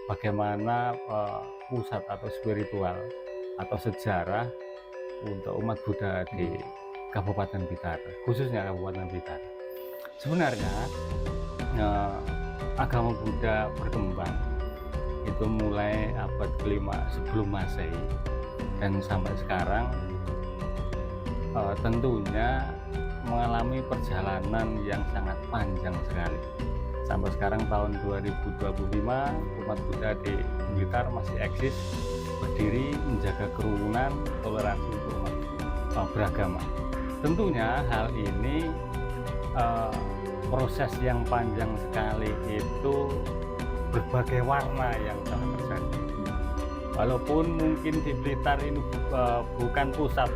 bagaimana pusat atau spiritual atau sejarah untuk umat Buddha di Kabupaten Blitar, khususnya Kabupaten Blitar. Sebenarnya agama Buddha berkembang itu mulai abad ke-5 sebelum Masehi, dan sampai sekarang tentunya mengalami perjalanan yang sangat panjang sekali. Sampai sekarang tahun 2025 umat Buddha di Blitar masih eksis, berdiri, menjaga kerukunan, toleransi untuk umat beragama. Tentunya hal ini proses yang panjang sekali, itu berbagai warna yang telah terjadi. Walaupun mungkin di Blitar ini bukan pusat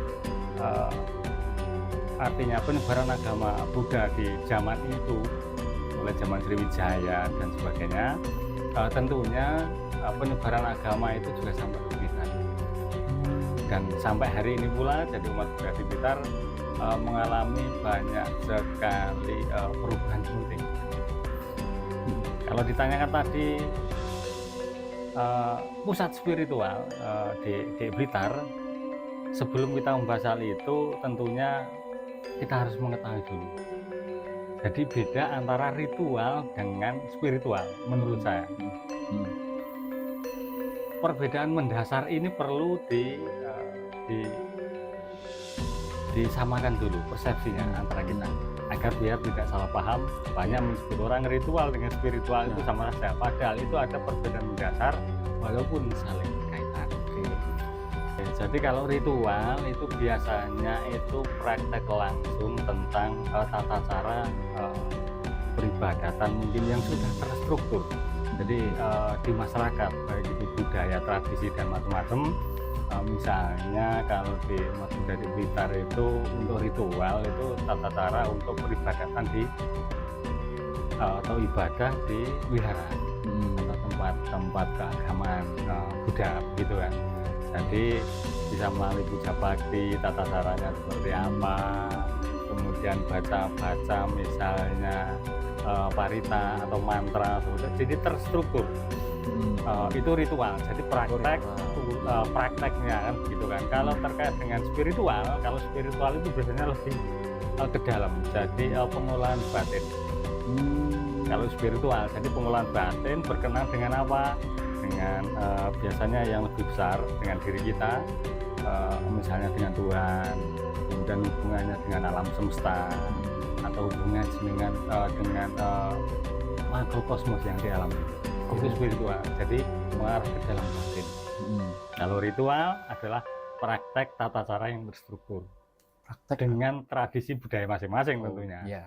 artinya penyebaran agama Buddha di zaman itu, mulai zaman Sriwijaya dan sebagainya, tentunya penyebaran agama itu juga sampai ke Blitar. Dan sampai hari ini pula, jadi umat Buddha di Blitar mengalami banyak sekali perubahan penting. Kalau ditanyakan tadi pusat spiritual di Blitar, sebelum kita membahas hal itu tentunya kita harus mengetahui dulu. Jadi beda antara ritual dengan spiritual menurut saya. Perbedaan mendasar ini perlu disamakan dulu persepsinya antara kita, agar biar tidak salah paham. Banyak menyebut orang ritual dengan spiritual itu sama saja, padahal itu ada perbedaan mendasar walaupun saling berkaitan. Jadi kalau ritual itu biasanya itu praktek langsung tentang tata cara peribadatan mungkin yang sudah terstruktur. Jadi di masyarakat, baik itu budaya, tradisi dan macam-macam. Misalnya kalau di umat Buddha di Blitar itu untuk ritual itu tata cara untuk peribadatan di atau ibadah di wihara atau tempat keagamaan Buddha gitu kan. Jadi bisa melalui puja bakti, tata caranya seperti apa, kemudian baca misalnya parita atau mantra, jadi terstruktur. Itu ritual, jadi prakteknya kan gitu kan. Kalau terkait dengan spiritual, kalau spiritual itu biasanya lebih ke dalam, jadi pengolahan batin. Kalau spiritual, jadi pengolahan batin berkenaan dengan apa? Dengan biasanya yang lebih besar, dengan diri kita, misalnya dengan Tuhan, kemudian hubungannya dengan alam semesta, atau hubungannya dengan makrokosmos yang di alam itu spiritual, jadi mengarah ke dalam batin. Kalau ritual adalah praktek tata cara yang terstruktur, dengan tradisi budaya masing-masing tentunya. Ya.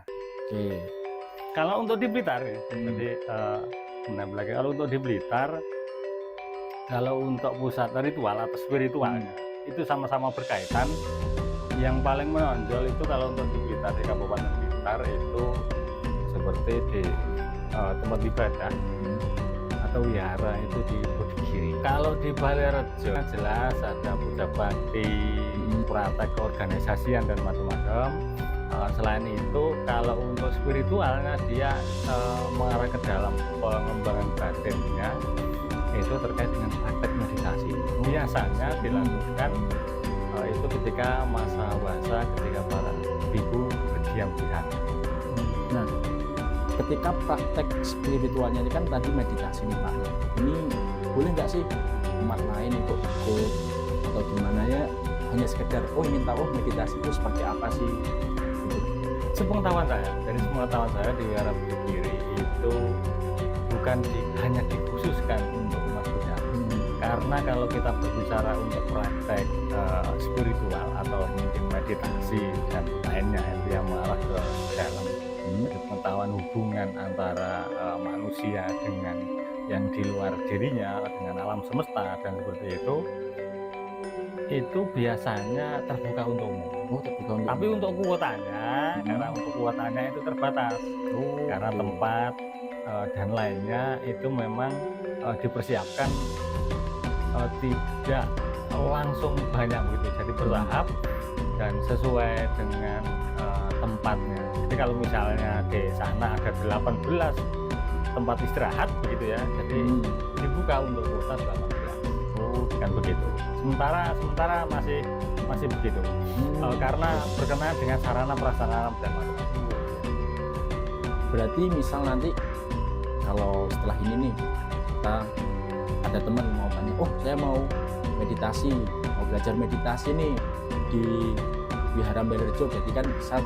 Kalau untuk di Blitar ya, jadi kalau untuk di Blitar, kalau untuk pusat ritual atau spiritualnya itu sama-sama berkaitan. Yang paling menonjol itu kalau untuk di Blitar, di Kabupaten Blitar itu seperti di tempat ibadah atau wihara itu di Bodhgiri. Kalau di Balairejo jelas ada puja bakti, praktek keorganisasian dan macam-macam. Selain itu, kalau untuk spiritualnya dia mengarah ke dalam pengembangan batinnya, itu terkait dengan praktek meditasi. Biasanya dilakukan itu ketika masa puasa, ketika para biku berdiam di sana. Nah, ketika praktek spiritualnya ini kan tadi meditasi nih Pak. Ini boleh nggak sih umat lain untuk ikut atau gimana ya? Hanya sekedar ingin tahu meditasi itu seperti apa sih? Sepengetahuan saya, dari sepengetahuan saya di wihara Bodhgiri itu bukan hanya dikhususkan untuk umat Buddha. Karena kalau kita berbicara untuk praktek spiritual atau mungkin meditasi dan lainnya itu yang mengarah ke dalam pengetahuan hubungan antara manusia dengan yang di luar dirinya, dengan alam semesta dan seperti itu biasanya terbuka untuk umum. Tapi untuk kuotanya, karena untuk kuotanya itu terbatas, karena tempat dan lainnya itu memang dipersiapkan tidak langsung banyak begitu, jadi bertahap dan sesuai dengan tempatnya. Jadi kalau misalnya di sana ada 18 tempat istirahat begitu ya, jadi di dibuka untuk kuota 18. Kan begitu. Sementara masih begitu. Karena berkenaan dengan sarana prasarana dan macam-macam. Berarti misal nanti kalau setelah ini nih kita ada teman mau tanya, oh saya mau meditasi, mau belajar meditasi nih di Wihara Mbelerjo, berarti kan bisa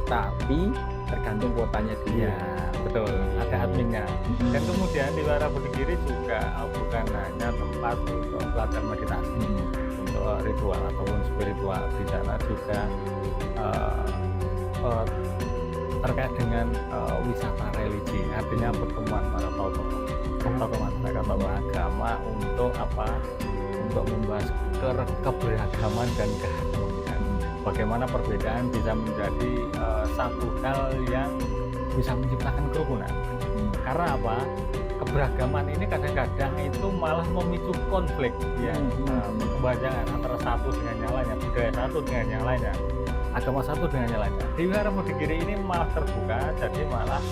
tapi tergantung kuotanya dia. Ya, betul. Ada adminnya. Dan kemudian di Wihara Bodhigiri juga bukan hanya tempat untuk belajar meditasi, untuk ritual ataupun spiritual. Di sana juga terkait dengan wisata religi, artinya pertemuan para tokoh masyarakat, tokoh agama untuk apa? Untuk membahas keberagaman dan keharmonisan. Bagaimana perbedaan bisa menjadi satu hal yang bisa menciptakan kerukunan. Karena apa? Keberagaman ini kadang-kadang itu malah memicu konflik, ya, kebanyakan antara satu dengan yang lainnya, budaya satu dengan yang lainnya, agama satu dengan yang lainnya. Di Wihara Bodhigiri ini malah terbuka, jadi malah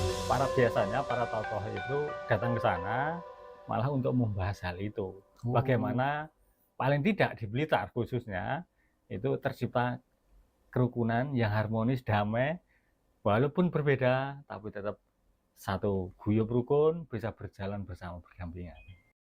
biasanya para tokoh itu datang ke sana malah untuk membahas hal itu. Bagaimana paling tidak di Blitar khususnya itu tercipta kerukunan yang harmonis, damai, walaupun berbeda tapi tetap satu guyub rukun, bisa berjalan bersama berdampingan.